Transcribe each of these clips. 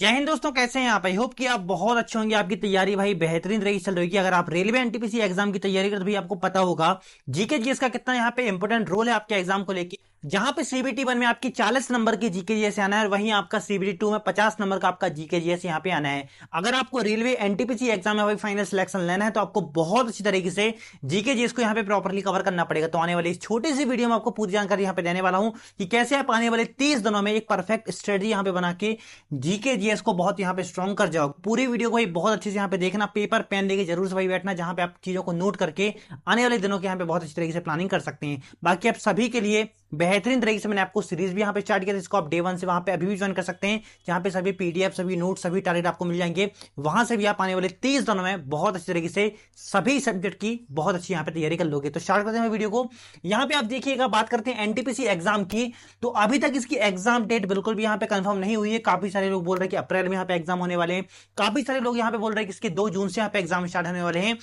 जय हिंद दोस्तों, कैसे हैं आप। आई होप कि आप बहुत अच्छे होंगे। आपकी तैयारी भाई बेहतरीन तरीके से चल रही है। अगर आप रेलवे एनटीपीसी एग्जाम की तैयारी करते, तो भाई आपको पता होगा जीके जीएस का कितना यहाँ पे इंपॉर्टेंट रोल है आपके एग्जाम को लेके। जहां पे सीबीटी 1 में आपकी 40 नंबर की जीके जीएस आना है, वहीं आपका सीबीटी 2 में 50 नंबर का आपका जीके जीएस यहाँ पे आना है। अगर आपको रेलवे एनटीपीसी एग्जाम में भाई फाइनल सिलेक्शन लेना है, तो आपको बहुत अच्छी तरीके से जीके जीएस को यहाँ पे प्रॉपरली कवर करना पड़ेगा। तो आने वाली इस छोटी सी वीडियो में आपको पूरी जानकारी यहाँ पे देने वाला हूं कि कैसे आप आने वाले 30 दिनों में एक परफेक्ट स्ट्रेटजी यहाँ पे बना के जीके जीएस को बहुत यहाँ पे स्ट्रॉन्ग कर जाओ। पूरी वीडियो को भाई बहुत अच्छे से यहाँ पे देखना, पेपर पेन लेके जरूर से भाई बैठना, जहां पे आप चीजों को नोट करके आने वाले दिनों के यहाँ पे बहुत अच्छी तरीके से प्लानिंग कर सकते हैं। बाकी आप सभी के लिए बेहतरीन तरीके से मैंने आपको सीरीज भी यहाँ पे स्टार्ट किया था, जिसको आप डे 1 से वहां पे अभी भी ज्वाइन कर सकते हैं, जहां पे सभी पीडीएफ, सभी नोट, सभी टारगेट आपको मिल जाएंगे। वहां से भी आप आने वाले 30 दिनों में बहुत अच्छी तरीके से सभी सब्जेक्ट की बहुत अच्छी यहाँ पे तैयारी कर लोगे। तो स्टार्ट करते हैं वीडियो को। यहाँ पे आप देखिएगा, बात करते हैं एनटीपीसी एग्जाम की, तो अभी तक इसकी एग्जाम डेट बिल्कुल भी यहाँ पे कंफर्म नहीं हुई है। काफी सारे लोग बोल रहे हैं कि अप्रैल में यहाँ पे एग्जाम होने वाले हैं। काफी सारे लोग यहाँ पे बोल रहे हैं कि इसके 2 जून से यहाँ पे एग्जाम स्टार्ट होने वाले हैं।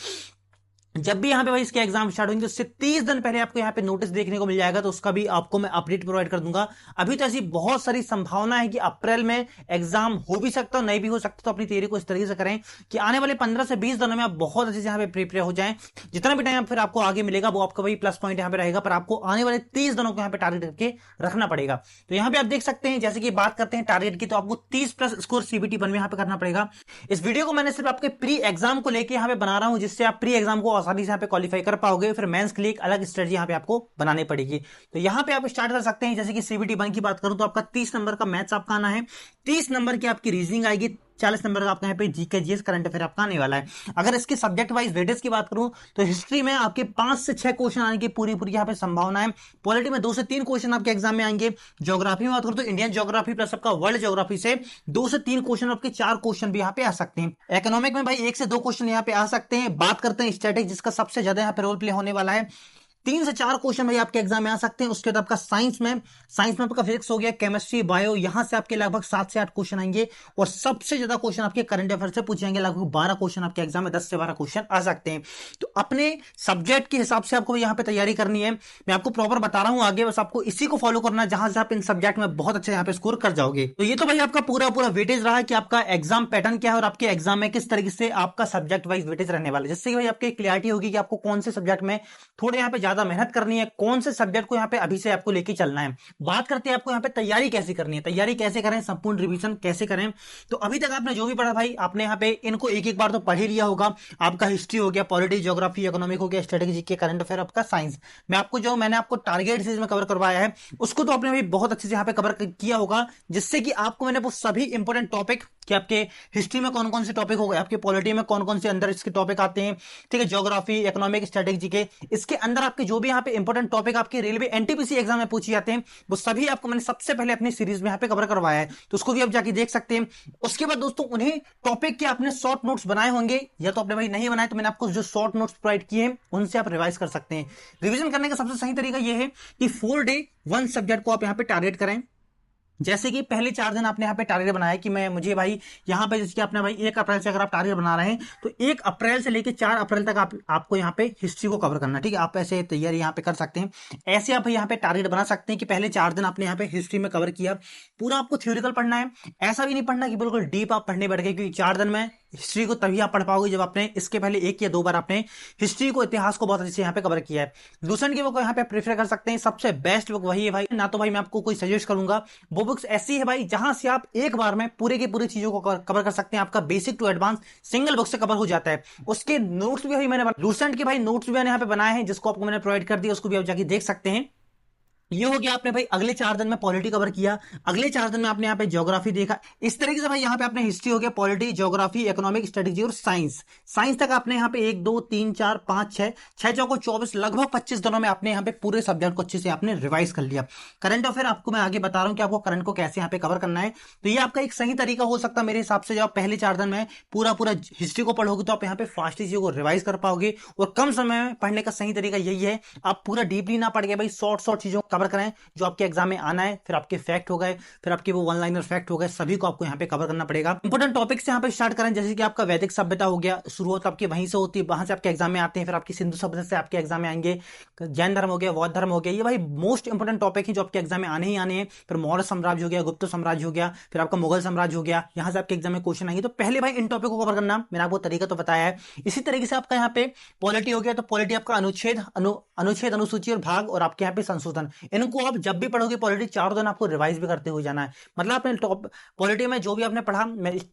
जब भी यहाँ पे भाई इसके एग्जाम स्टार्ट होंगे, तो उससे 30 दिन पहले आपको यहाँ पे नोटिस देखने को मिल जाएगा, तो उसका भी आपको मैं अपडेट प्रोवाइड कर दूंगा। अभी तो ऐसी बहुत सारी संभावना है कि अप्रैल में एग्जाम हो भी सकता है, नहीं भी हो सकता। तो अपनी तैयारी को इस तरीके से करें कि आने वाले 15 से 20 दिनों में आप बहुत अच्छे से यहाँ पे प्रिपेयर हो जाएं। जितना भी टाइम फिर आपको आगे मिलेगा, वो आपका भाई प्लस पॉइंट यहाँ पे रहेगा, पर आपको आने वाले 30 दिनों को यहाँ पे टारगेट करके रखना पड़ेगा। तो यहाँ पे आप देख सकते हैं, जैसे कि बात करते हैं टारगेट की, तो आपको 30 प्लस स्कोर सीबीटी 1 में यहाँ पे करना पड़ेगा। इस वीडियो को मैंने सिर्फ आपके प्री एग्जाम को लेकर यहाँ पे बना रहा हूं, जिससे आप प्री एग्जाम को आसानी से यहाँ पे क्वालिफाई कर पाओगे। फिर मेंस के लिए एक अलग स्ट्रेटजी यहाँ पे आपको बनानी पड़ेगी। तो यहाँ पे आप स्टार्ट कर सकते हैं। जैसे कि सीबीटी 1 की बात करूं, तो आपका 30 नंबर का मैथ्स आपका आना है, 30 नंबर की आपकी रीजनिंग आएगी, 40 नंबर का आपका यहाँ पे जीके जीएस करंट अफेयर आपका आने वाला है। अगर इसके सब्जेक्ट वाइज वेटेज की बात करूं, तो हिस्ट्री में आपके 5 से 6 क्वेश्चन आने की पूरी पूरी यहाँ पे संभावना है। पॉलिटी में 2 से 3 क्वेश्चन आपके एग्जाम में आएंगे। ज्योग्राफी में बात करूं, तो इंडियन ज्योग्राफी प्लस आपका वर्ल्ड ज्योग्राफी से 2 से 3 क्वेश्चन, आपके 4 क्वेश्चन भी यहाँ पे आ सकते हैं। इकोनॉमिक में भाई 1 से 2 क्वेश्चन यहाँ पे आ सकते हैं। बात करते हैं स्टैटिक, जिसका सबसे ज्यादा यहाँ पे रोल प्ले होने वाला है, 3 से 4 क्वेश्चन भाई आपके एग्जाम में आ सकते हैं। उसके बाद आपका साइंस में आपका फिजिक्स हो गया, केमिस्ट्री, बायो, यहां से आपके लगभग 7 से 8 क्वेश्चन आएंगे। और सबसे ज्यादा क्वेश्चन आपके करंट अफेयर से पूछे जाएंगे, लगभग 12 क्वेश्चन आपके एग्जाम में, 10 से 12 क्वेश्चन आ सकते हैं। तो अपने सब्जेक्ट के हिसाब से आपको यहाँ पे तैयारी करनी है। मैं आपको प्रॉपर बता रहा हूँ आगे, बस आपको इसी को फॉलो करना है, जहां से आप इन सब्जेक्ट में बहुत अच्छे यहाँ पे स्कोर कर जाओगे। तो ये तो भाई आपका पूरा पूरा वेटेज रहा कि आपका एग्जाम पैटर्न क्या है और आपके एग्जाम में किस तरीके से आपका सब्जेक्ट वाइज वेटेज रहने वाला है, जिससे भाई आपकी क्लियरिटी होगी कि आपको कौन से सब्जेक्ट में थोड़े यहाँ पे ज्यादा मेहनत करनी है, कौन से सब्जेक्ट को यहाँ पे अभी से आपको लेके चलना है। बात करते हैं आपको यहाँ पे तैयारी कैसे करनी है, तैयारी कैसे करें, संपूर्ण रिवीजन कैसे करें। तो अभी तक आपने जो भी पढ़ा भाई, आपने यहाँ पे इनको एक एक बार तो पढ़ ही लिया होगा। आपका हिस्ट्री हो गया, पॉलिटी, ज्योग्राफी, इकोनॉमिक हो गया, स्ट्रेटेजी के करंट अफेयर, आपका साइंस। मैंने आपको टारगेट सीरीज में कवर करवाया है, उसको तो आपने भाई बहुत अच्छे से यहाँ पे कवर किया होगा, जिससे कि आपको मैंने वो सभी इंपॉर्टेंट टॉपिक कि आपके हिस्ट्री में कौन कौन से टॉपिक हो गए, आपके पॉलिटी में कौन कौन से अंदर इसके टॉपिक आते हैं, ठीक है, ज्योग्राफी, इकोनॉमिक, स्ट्रेटेजी के, इसके अंदर आपके जो भी यहाँ पे इंपॉर्टेंट टॉपिक आपके रेलवे एनटीपीसी एग्जाम में पूछे जाते हैं, वो सभी आपको मैंने सबसे पहले अपनी सीरीज में यहाँ पे कवर करवाया है। तो उसको भी आप जाके देख सकते हैं। उसके बाद दोस्तों, उन्हें टॉपिक के आपने शॉर्ट नोट्स बनाए होंगे, या तो आपने भाई नहीं बनाए, तो मैंने आपको जो शॉर्ट नोट्स प्रोवाइड किए हैं, उनसे आप रिवाइज कर सकते हैं। रिविजन करने का सबसे सही तरीका यह है कि 4 डे 1 सब्जेक्ट को आप यहाँ पे टारगेट करें। जैसे कि पहले 4 दिन आपने यहाँ पे टारगेट बनाया कि मुझे भाई यहाँ पे, जैसे कि आपने भाई 1 अप्रैल से अगर आप टारगेट बना रहे हैं, तो 1 अप्रैल से लेकर 4 अप्रैल तक आपको यहाँ पे हिस्ट्री को कवर करना, ठीक है। आप ऐसे तैयारी यहाँ पे कर सकते हैं। ऐसे आप यहाँ पे टारगेट बना सकते हैं कि पहले 4 दिन आपने यहाँ पे हिस्ट्री में कवर किया। पूरा आपको थ्योरिकल पढ़ना है, ऐसा भी नहीं पढ़ना कि बिल्कुल डीप आप पढ़ने बैठ गए, क्योंकि 4 दिन में हिस्ट्री को तभी आप पढ़ पाओगे जब आपने इसके पहले 1 या 2 बार आपने हिस्ट्री को, इतिहास को बहुत अच्छे से यहाँ पे कवर किया है। लूसेंट की बुक यहाँ पे प्रेफर कर सकते हैं, सबसे बेस्ट बुक वही है भाई। ना तो भाई मैं आपको कोई सजेस्ट करूंगा, वो बुक्स ऐसी है भाई जहां से आप एक बार में पूरे की पूरी चीजों को कवर कर सकते हैं। आपका basic to advance single book से कवर हो जाता है। उसके नोट्स भी भाई मैंने लूसेंट के भाई नोट्स भी मैंने यहाँ पे बनाए हैं, जिसको आपको मैंने प्रोवाइड कर दिया, उसको भी आप जाके देख सकते हैं। ये हो गया, आपने भाई अगले 4 दिन में पॉलिटी कवर किया, अगले 4 दिन में आपने यहाँ पे ज्योग्राफी देखा। इस तरीके से भाई यहाँ पे आपने हिस्ट्री हो गया, पॉलिटी, ज्योग्राफी, इकोनॉमिक, स्ट्रेटेजी और साइंस तक आपने यहाँ पे 1 2 3 4 5 6 चौको 24, लगभग 25 दिनों में आपने यहाँ पे पूरे सब्जेक्ट को अच्छे से आपने रिवाइज कर लिया। करंट अफेयर आपको मैं आगे बता रहा हूँ कि आपको करंट को कैसे यहाँ पे कवर करना है। तो ये आपका एक सही तरीका हो सकता है मेरे हिसाब से। जब आप पहले 4 दिन में पूरा हिस्ट्री को पढ़ोगे, तो आप यहाँ पे फास्ट चीजों को रिवाइज कर पाओगे। और कम समय में पढ़ने का सही तरीका यही है, आप पूरा डीपली ना पढ़ के भाई शॉर्ट चीजों को कवर करें जो आपके एग्जाम में आना है, फिर आपके फैक्ट हो गए, फिर आपके वो वन लाइनर फैक्ट हो गए, सभी को आपको यहाँ पे कवर करना पड़ेगा। इंपॉर्टेंट टॉपिक्स यहाँ पे स्टार्ट करें, जैसे कि आपका वैदिक सभ्यता हो गया, शुरुआत आपकी वहीं से होती है, वहां से आपके एग्जाम में आते हैं, फिर आपकी सिंधु सभ्यता से आपके एग्जाम में आएंगे, जैन धर्म हो गया, बौद्ध धर्म हो गया, ये भाई मोस्ट इंपोर्टेंट टॉपिक है जो आपके एग्जाम में आने ही आने हैं। फिर मौर्य साम्राज्य हो गया, गुप्त साम्राज्य हो गया, फिर आपका मुगल साम्राज्य हो गया, यहाँ से आपके एग्जाम में क्वेश्चन आएंगे। तो पहले भाई इन टॉपिक को कवर करना, मैंने आपको तरीका तो बताया है। इसी तरीके से आपका यहाँ पे पॉलिटी हो गया, तो पॉलिटी आपका अनुच्छेद, अनुच्छेद, अनुसूची और भाग, और आपके यहाँ पे संशोधन, इनको आप जब भी पढ़ोगे पॉलिटी 4 दिन आपको रिवाइज भी करते हुए जाना है। मतलब आपने पॉलिटी में जो भी आपने पढ़ा,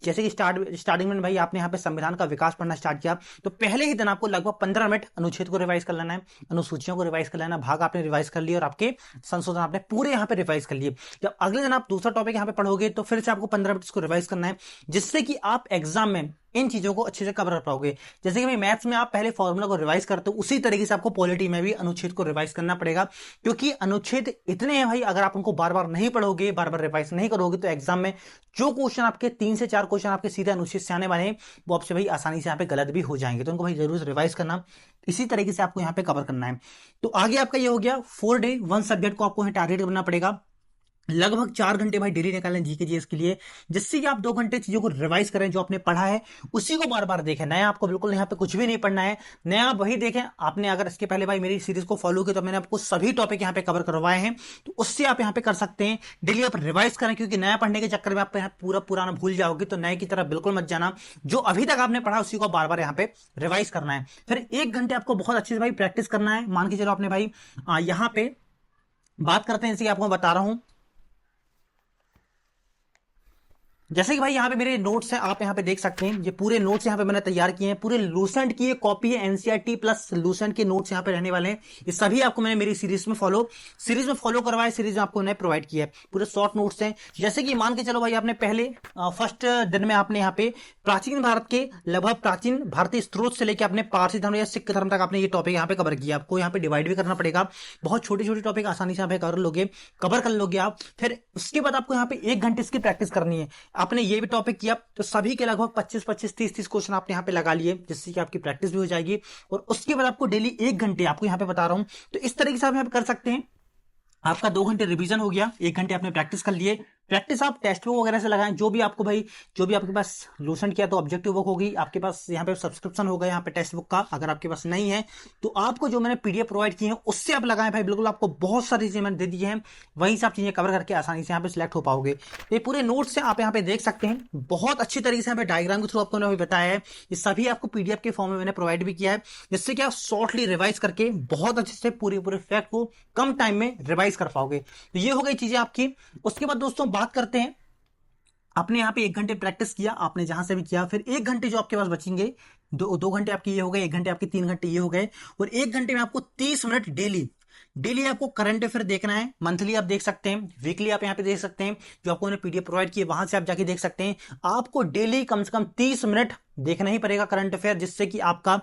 जैसे कि स्टार्टिंग में भाई आपने यहाँ पे संविधान का विकास पढ़ना स्टार्ट किया, तो पहले ही दिन आपको लगभग 15 मिनट अनुच्छेद को रिवाइज कर लेना है, अनुसूचियों को रिवाइज कर लेना, भाग आपने रिवाइज कर लिए और आपके संशोधन आपने पूरे यहाँ पे रिवाइज कर लिए। जब अगले दिन आप दूसरा टॉपिक यहाँ पे पढ़ोगे तो फिर से आपको 15 मिनट इसको रिवाइज करना है, जिससे कि आप एग्जाम में इन चीजों को अच्छे से कवर कर पाओगे। जैसे कि भाई मैथ्स में आप पहले फॉर्मूला को रिवाइज करते हो, उसी तरीके से आपको पॉलिटी में भी अनुच्छेद को रिवाइज करना पड़ेगा, क्योंकि अनुच्छेद इतने हैं भाई, अगर आप उनको बार बार नहीं पढ़ोगे, बार बार रिवाइज नहीं करोगे, तो एग्जाम में जो क्वेश्चन आपके 3 से 4 क्वेश्चन आपके सीधे अनुच्छेद से आने वाले हैं, वो आपसे भाई आसानी से यहाँ पे गलत भी हो जाएंगे। तो उनको भाई जरूर रिवाइज करना, इसी तरीके से आपको यहाँ पे कवर करना है। तो आगे आपका ये हो गया 4 डे 1 सब्जेक्ट को आपको टारगेट करना पड़ेगा। लगभग 4 घंटे भाई डेली निकालें जीके जीएस के लिए, जिससे कि आप 2 घंटे चीजों को रिवाइज करें, जो आपने पढ़ा है उसी को बार बार देखें। नया आपको बिल्कुल यहाँ पे कुछ भी नहीं पढ़ना है, नया आप वही देखें। आपने अगर इसके पहले भाई मेरी सीरीज को फॉलो किया तो मैंने आपको सभी टॉपिक यहाँ पे कवर करवाए हैं, तो उससे आप यहाँ पे कर सकते हैं। डेली आप रिवाइज करें, क्योंकि नया पढ़ने के चक्कर में आप पूरा पुराना भूल जाओगे, तो नए की तरफ बिल्कुल मत जाना। जो अभी तक आपने पढ़ा उसी को बार बार यहाँ पे रिवाइज करना है। फिर 1 घंटे आपको बहुत अच्छे से भाई प्रैक्टिस करना है। मान के चलो आपने भाई यहाँ पे बात करते हैं, जैसे आपको बता रहा हूं, जैसे कि भाई यहाँ पे मेरे नोट्स हैं, आप यहाँ पे देख सकते हैं, ये पूरे नोट्स यहाँ पे मैंने तैयार किए हैं, पूरे लूसेंट की कॉपी है, एनसीईआरटी प्लस लूसेंट के नोट्स यहाँ पे रहने वाले हैं। ये सभी आपको मैंने मेरी सीरीज में फॉलो करवाया, सीरीज में आपको मैंने प्रोवाइड किया है, पूरे शॉर्ट नोट्स हैं। जैसे कि मान के चलो भाई आपने पहले फर्स्ट दिन में आपने यहाँ पे प्राचीन भारत के लगभग प्राचीन भारतीय स्त्रोत से लेकर अपने पारसी धर्म या सिख धर्म तक आपने ये टॉपिक यहाँ पे कवर किया। आपको यहाँ पे डिवाइड भी करना पड़ेगा, बहुत छोटे छोटे टॉपिक आसानी से यहाँ पे कवर कर लोगे आप। फिर उसके बाद आपको यहाँ पे 1 घंटे इसकी प्रैक्टिस करनी है। आपने ये भी टॉपिक किया तो सभी के लगभग 25-25, 30-30 क्वेश्चन आपने यहाँ पे लगा लिए, जिससे कि आपकी प्रैक्टिस भी हो जाएगी। और उसके बाद आपको डेली 1 घंटे, आपको यहाँ पे बता रहा हूं, तो इस तरीके से आप यहाँ पे कर सकते हैं। आपका 2 घंटे रिवीजन हो गया, 1 घंटे आपने प्रैक्टिस कर लिए। प्रैक्टिस आप टेक्स्ट बुक वगैरह से लगाएं, जो भी आपको भाई, जो भी आपके पास लूसेंट किया तो ऑब्जेक्टिव बुक होगी, आपके पास यहाँ पे सब्सक्रिप्शन होगा यहाँ पे टेक्स्ट बुक का। अगर आपके पास नहीं है तो आपको जो मैंने पीडीएफ प्रोवाइड की है उससे आप लगाएं भाई, बिल्कुल आपको बहुत सारी चीजें मैंने दे दी है, वहीं से आप चीजें कवर करके आसानी से यहाँ पे सिलेक्ट हो पाओगे। ये पूरे नोट्स से आप यहाँ पे देख सकते हैं, बहुत अच्छी तरीके से यहाँ पे डायग्राम के थ्रू आपको मैंने बताया है। ये सभी आपको पीडीएफ के फॉर्म में मैंने प्रोवाइड भी किया है, जिससे कि आप शॉर्टली रिवाइज करके बहुत अच्छे से पूरे फैक्ट को कम टाइम में रिवाइज कर पाओगे। तो ये हो गई चीजें आपकी। उसके बाद दोस्तों बात करते हैं, आपने यहाँ पे 1 घंटे प्रैक्टिस किया, आपने जहां से भी किया, फिर 1 घंटे जो आपके पास बचेंगे, 2 घंटे आपके ये हो गए, 1 घंटे आपके 3 घंटे ये हो गए, और 1 घंटे में आपको 30 मिनट डेली आपको करंट अफेयर देखना है। मंथली आप देख सकते हैं, वीकली आप यहाँ पे देख सकते हैं, जो आपको मैंने पीडीएफ प्रोवाइड किए वहां से आप जाके देख सकते हैं। आपको डेली कम से कम 30 मिनट देखना ही पड़ेगा करंट अफेयर, जिससे कि आपका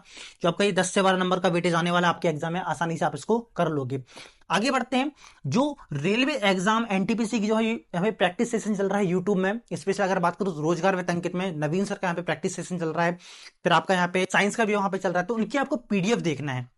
जो आपका ये 10 से 12 नंबर का वेटेज आने वाला आपके एग्जाम में, आसानी से आप इसको कर लोगे। आगे बढ़ते हैं, जो रेलवे एग्जाम एनटीपीसी की जो है हमें प्रैक्टिस सेशन चल रहा है यूट्यूब में, स्पेशली अगर बात करूं तो रोजगार वेतन अंकित में नवीन सर का यहाँ पे प्रैक्टिस सेशन चल रहा है, फिर आपका यहाँ पे साइंस का भी वहां पे चल रहा है, तो उनकी आपको पीडीएफ देखना है।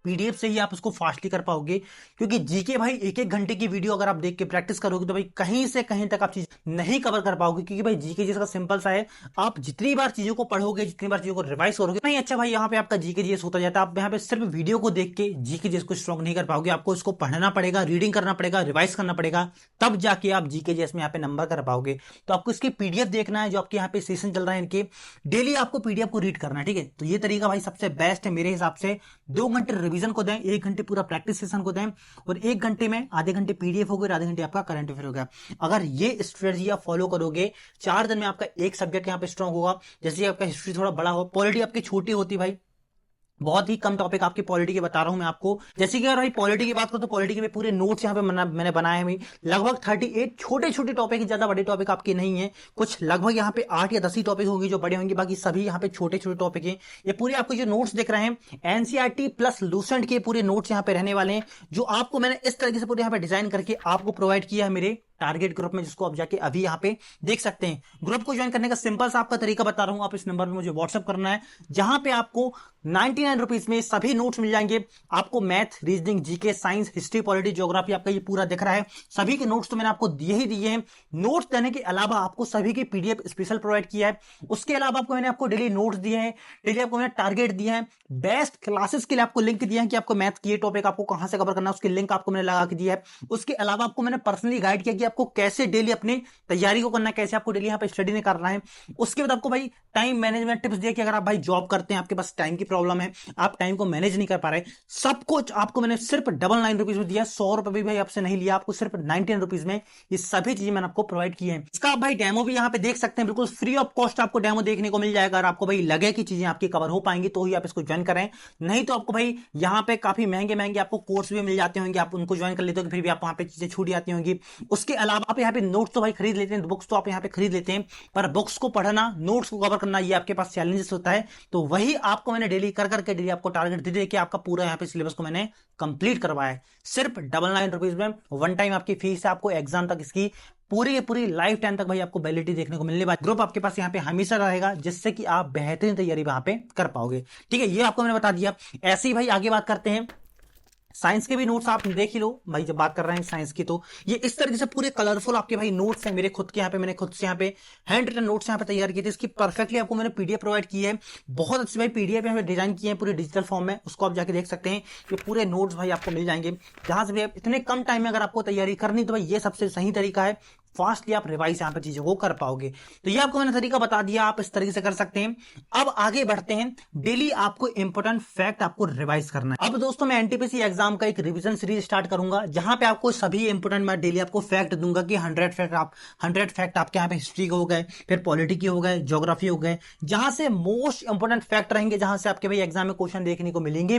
पीडीएफ से ही आप उसको फास्टली कर पाओगे, क्योंकि जीके भाई 1-1 घंटे की वीडियो अगर आप देख के प्रैक्टिस करोगे तो भाई कहीं से कहीं तक आप चीज नहीं कवर कर पाओगे, क्योंकि भाई जीके जिसका सिंपल सा है, आप जितनी बार चीजों को पढ़ोगे, जितनी बार चीजों को रिवाइज करोगे, नहीं अच्छा भाई यहाँ पे आपका जीके जीएस होता जाता है। आप यहाँ पे सिर्फ वीडियो को देख के जीके जीएस को स्ट्रॉन्ग नहीं कर पाओगे, आपको इसको पढ़ना पड़ेगा, रीडिंग करना पड़ेगा, रिवाइज करना पड़ेगा, तब जाके आप जीके जीएस में यहाँ पे नंबर कर पाओगे। तो आपको इसकी पीडीएफ देखना है, जो आपके यहाँ पे सेशन चल रहा है इनके, डेली आपको पीडीएफ को रीड करना है, ठीक है। तो ये तरीका भाई सबसे बेस्ट है मेरे हिसाब से। 2 घंटे रिवीजन को दें, 1 घंटे पूरा प्रैक्टिस सेशन को दें, और 1 घंटे में आधे घंटे पीडीएफ हो गए, आधे घंटे आपका करंट अफेयर हो गया। अगर ये स्ट्रेटजी आप फॉलो करोगे, 4 दिन में आपका एक सब्जेक्ट यहाँ पे स्ट्रॉन्ग होगा। जैसे आपका हिस्ट्री थोड़ा बड़ा हो, पॉलिटी आपकी छोटी होती भाई, बहुत ही कम टॉपिक आपके पॉलिटी के बता रहा हूं मैं आपको। जैसे कि अगर भाई पॉलिटी की बात करूं तो पॉलिटी के पूरे नोट्स यहाँ पे मैंने बनाए हैं, लगभग 38 छोटे छोटे टॉपिक, ज्यादा बड़े टॉपिक आपके नहीं है, कुछ लगभग यहाँ पे 8 या 10 ही टॉपिक होंगे जो बड़े होंगे, बाकी सभी यहाँ पे छोटे छोटे टॉपिक हैं। ये पूरे आपको जो नोट्स दिख रहे हैं एनसीईआरटी प्लस लूसेंट के पूरे नोट्स यहाँ पे रहने वाले हैं, जो आपको मैंने इस तरीके से पूरे यहाँ पे डिजाइन करके आपको प्रोवाइड किया है मेरे टारगेट ग्रुप में, जिसको आप जाके अभी यहाँ पे देख सकते हैं। ग्रुप को ज्वाइन करने का सिंपल सा आपका तरीका बता रहा हूं, आप इस नंबर पे मुझे व्हाट्सअप करना है, जहां पे आपको 99 रुपीज में सभी नोट्स मिल जाएंगे। आपको math, reasoning, GK, science, history, polity, geography आपका ये पूरा दिख रहा है। सभी के नोट्स तो मैंने आपको दिए ही दिए हैं। नोट्स देने के अलावा आपको सभी की पीडीएफ स्पेशल प्रोवाइड किया है। उसके अलावा मैंने आपको डेली नोट्स दिए हैं, डेली आपको मैंने टारगेट दिया है, बेस्ट क्लासेस के लिए आपको लिंक दिया है कि आपको मैथ की टॉपिक आपको कहां से कवर करना है, उसकी लिंक आपको मैंने लगा के दिया है। उसके अलावा आपको मैंने पर्सनली गाइड किया कि आपको कैसे डेली अपनी तैयारी को करना है, कैसे आपको डेली यहाँ पे स्टडी नहीं करना है। उसके बाद आपको भाई टाइम मैनेजमेंट टिप्स दिया कि अगर आप भाई जॉब करते हैं, आपके पास टाइम की प्रॉब्लम है, आप टाइम को मैनेज नहीं कर पा रहे, सब कुछ आपको मैंने सिर्फ 99 रुपीज में दिया। 100 रुपए भी भाई आपसे नहीं लिया, आपको सिर्फ 99 रुपीज में ये सभी चीजें मैंने आपको प्रोवाइड की है। इसका आप भाई डेमो भी यहाँ पे देख सकते हैं, बिल्कुल फ्री ऑफ कॉस्ट आपको डेमो देखने को मिल जाएगा। अगर आपको भाई लगे कि चीजें आपकी कवर हो पाएंगी तो ही आप इसको ज्वाइन करें, नहीं तो आपको भाई यहाँ पे काफी महंगे महंगे आपको कोर्स भी मिल जाते होंगे, आप उनको ज्वाइन कर लेते हो, फिर भी आप वहां पे चीजें छूट जाती होंगी। उसके अलावा आप यहाँ पे नोट्स तो भाई खरीद लेते हैं, बुक्स तो आप यहाँ पे खरीद लेते हैं, पर बुक्स को पढ़ना, नोट्स को कवर करना, ये आपके पास चैलेंजेस होता है। तो वही आपको मैंने डेली कर करके डेली आपको टारगेट दे दे के आपका पूरा यहाँ पे सिलेबस को मैंने कंप्लीट करवाया है। सिर्फ 99 रुपीज में वन टाइम आपकी फीस है। आपको एग्जाम तक इसकी पूरी लाइफ टाइम तक भाई आपको वैलिडिटी देखने को मिलने वाली। ग्रुप आपके पास यहाँ पे हमेशा रहेगा, जिससे कि आप बेहतरीन तैयारी वहां पे कर पाओगे। ठीक है, ये आपको मैंने बता दिया। ऐसे ही भाई आगे बात करते हैं, साइंस के भी नोट्स आप देख ही लो भाई। जब बात कर रहे हैं साइंस की, तो ये इस तरीके से पूरे कलरफुल आपके भाई नोट्स हैं मेरे खुद के। यहाँ पे मैंने खुद से यहाँ पे हैंड रिटन नोट्स यहाँ पे तैयार किए थे। इसकी परफेक्टली आपको मैंने पीडीएफ प्रोवाइड की है, बहुत अच्छी भाई पीडीएफ यहाँ पे डिजाइन किए हैं पूरे डिजिटल फॉर्म में, उसको आप जाके देख सकते हैं। ये पूरे नोट्स भाई आपको मिल जाएंगे, जहां से भी इतने कम टाइम में अगर आपको तैयारी करनी, तो भाई ये सबसे सही तरीका है। फास्टली आप रिवाइज यहाँ पे चीजों को कर पाओगे। तो ये आपको मैंने तरीका बता दिया, आप इस तरीके से कर सकते हैं। अब आगे बढ़ते हैं, डेली आपको इंपॉर्टेंट फैक्ट आपको रिवाइज करना है। अब दोस्तों मैं एनटीपीसी एग्जाम का एक रिवीजन सीरीज स्टार्ट करूंगा, जहां पे आपको सभी इंपॉर्टेंट, मैं डेली आपको फैक्ट दूंगा कि 100 फैक्ट आपके यहाँ पे हिस्ट्री के हो गए, फिर पॉलिटी के हो गए, ज्योग्राफी हो गए, जहां से मोस्ट इंपॉर्टेंट फैक्ट रहेंगे, जहां से आपके भाई एग्जाम में क्वेश्चन देखने को मिलेंगे।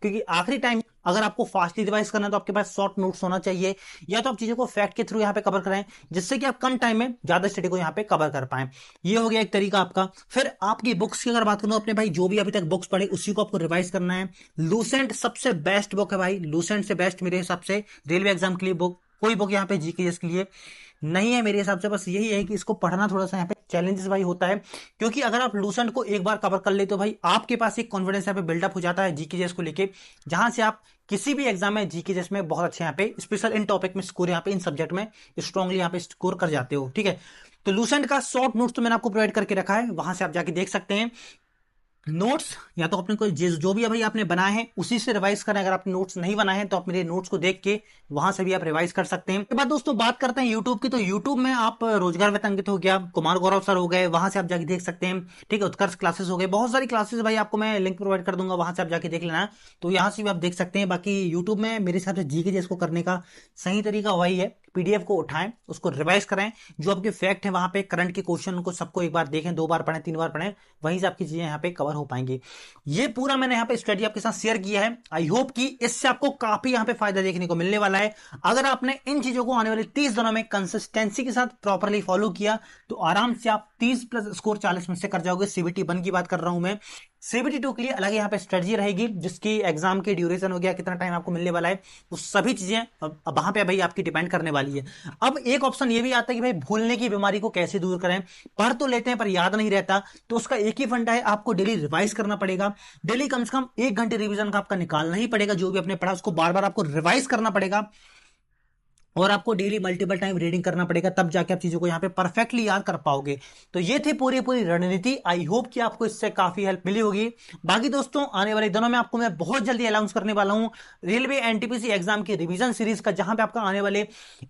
क्योंकि आखिरी टाइम अगर आपको फास्टली रिवाइज करना है तो आपके पास शॉर्ट नोट्स होना चाहिए, या तो आप चीजों को फैक्ट के थ्रू यहाँ पे कवर करें, जिससे कि आप कम टाइम में ज्यादा स्टडी को यहाँ पे कवर कर पाए। ये हो गया एक तरीका आपका। फिर आपकी बुक्स की अगर बात करूं, अपने भाई जो भी अभी तक बुक्स पढ़े उसी को आपको रिवाइज करना है। लूसेंट सबसे बेस्ट बुक है भाई, लूसेंट से बेस्ट मेरे हिसाब से रेलवे एग्जाम के लिए बुक, कोई बुक यहाँ पे जीके के लिए नहीं है मेरे हिसाब से। बस यही है कि इसको पढ़ना थोड़ा सा यहाँ पे चैलेंजेस भाई होता है, क्योंकि अगर आप लूसेंट को एक बार कवर कर ले तो भाई आपके पास एक कॉन्फिडेंस यहाँ पे बिल्डअप हो जाता है जीके को लेके, जहां से आप किसी भी एग्जाम में जीके में बहुत अच्छे यहाँ पे स्पेशल इन टॉपिक में स्कोर, यहाँ पे इन सब्जेक्ट में स्ट्रांगली यहाँ पे स्कोर कर जाते हो। ठीक है, तो लूसेंट का शॉर्ट नोट्स तो मैंने आपको प्रोवाइड करके रखा है, वहां से आप जाके देख सकते हैं। नोट्स या तो अपने को जो भी भाई आपने बनाए हैं उसी से रिवाइज करें। अगर आपने नोट्स नहीं बनाए हैं तो आप मेरे नोट्स को देख के वहां से भी आप रिवाइज कर सकते हैं। इसके बाद दोस्तों बात करते हैं यूट्यूब की, तो यूट्यूब में आप रोजगार वेतंकित हो गया, कुमार गौरव सर हो गए, वहां से आप जाके देख सकते हैं। ठीक है, उत्कर्ष क्लासेस हो गए, बहुत सारी क्लासेस भाई आपको मैं लिंक प्रोवाइड कर दूंगा, वहां से आप जाके देख लेना, तो यहाँ से भी आप देख सकते हैं। बाकी यूट्यूब में मेरे हिसाब से जीके जिसको करने का सही तरीका वही है, पीडीएफ को उठाएं, उसको रिवाइज करें, जो आपके फैक्ट है वहां पे करंट के क्वेश्चन को सबको एक बार देखें, 2 बार पढ़ें, 3 बार पढ़ें, वहीं से आपकी चीजें यहाँ पे कवर हो पाएंगी। ये पूरा मैंने यहाँ पे स्ट्रेटजी आपके साथ शेयर किया है। आई होप कि इससे आपको काफी यहाँ पे फायदा देखने को मिलने वाला है। अगर आपने इन चीजों को आने वाले 30 दिनों में कंसिस्टेंसी के साथ प्रॉपरली फॉलो किया तो आराम से आप 30 प्लस स्कोर 40 में से कर जाओगे। सीबीटी 1 की बात कर रहा हूं मैं, सीबीटी 2 के लिए अलग यहाँ पे स्ट्रेटजी रहेगी, जिसकी एग्जाम की ड्यूरेशन हो गया, कितना टाइम आपको मिलने वाला है, वो सभी चीजें वहां पे भाई आपकी डिपेंड करने वाली है। अब एक ऑप्शन ये भी आता है कि भाई भूलने की बीमारी को कैसे दूर करें, पढ़ तो लेते हैं पर याद नहीं रहता, तो उसका एक ही फंडा है, आपको डेली रिवाइज करना पड़ेगा। डेली कम से कम 1 घंटे रिवीजन का आपका निकालना ही पड़ेगा, जो भी आपने पढ़ा उसको बार बार आपको रिवाइज करना पड़ेगा, और आपको डेली मल्टीपल टाइम रीडिंग करना पड़ेगा, तब जाके आप चीजों को यहाँ पे परफेक्टली याद कर पाओगे। तो ये थी पूरी रणनीति। आई होप कि आपको इससे काफी हेल्प मिली होगी। बाकी दोस्तों आने वाले दिनों में आपको मैं बहुत जल्दी अनाउंस करने वाला हूं रेलवे एनटीपीसी एग्जाम की रिवीजन सीरीज का, जहां पे आपका आने वाले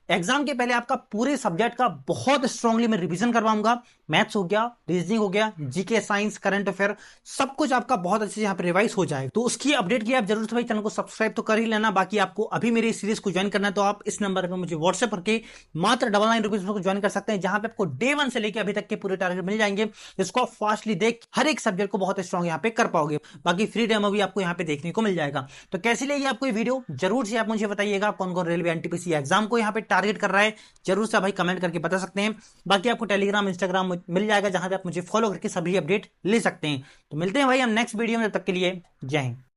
एग्जाम के पहले आपका पूरे सब्जेक्ट का बहुत स्ट्रांगली मैं रिवीजन करवाऊंगा। मैथ्स हो गया, रीजनिंग हो गया, जीके, साइंस, करंट अफेयर, सब कुछ आपका बहुत अच्छे से यहाँ पे रिवाइज हो जाए। तो उसकी अपडेट की आप जरूर से भाई चैनल को सब्सक्राइब तो कर ही लेना। बाकी आपको अभी मेरी सीरीज को ज्वाइन करना है तो आप इस नंबर पर मुझे व्हाट्सएप करके मात्र 99 रुपीज में ज्वाइन कर सकते हैं, जहां पे आपको डे 1 से लेकर अभी तक के पूरे टारगेट मिल जाएंगे, जिसको आप फास्टली देख हर एक सब्जेक्ट को बहुत स्ट्रांग यहाँ पे कर पाओगे। बाकी फ्री डेमो भी आपको यहाँ पे देखने को मिल जाएगा। तो कैसी लगी आपको ये वीडियो जरूर से आप मुझे बताइएगा। कौन कौन रेलवे एनटीपीसी एग्जाम को यहाँ पे टारगेट कर रहा है जरूर से भाई कमेंट करके बता सकते हैं। बाकी आपको टेलीग्राम, इंस्टाग्राम मिल जाएगा, जहां पे आप मुझे फॉलो करके सभी अपडेट ले सकते हैं। तो मिलते हैं भाई हम नेक्स्ट वीडियो में, तब तक के लिए जय हिंद।